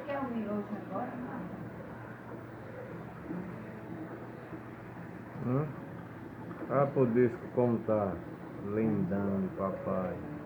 quer um miojo agora? Ah, por isso como tá lindão, papai.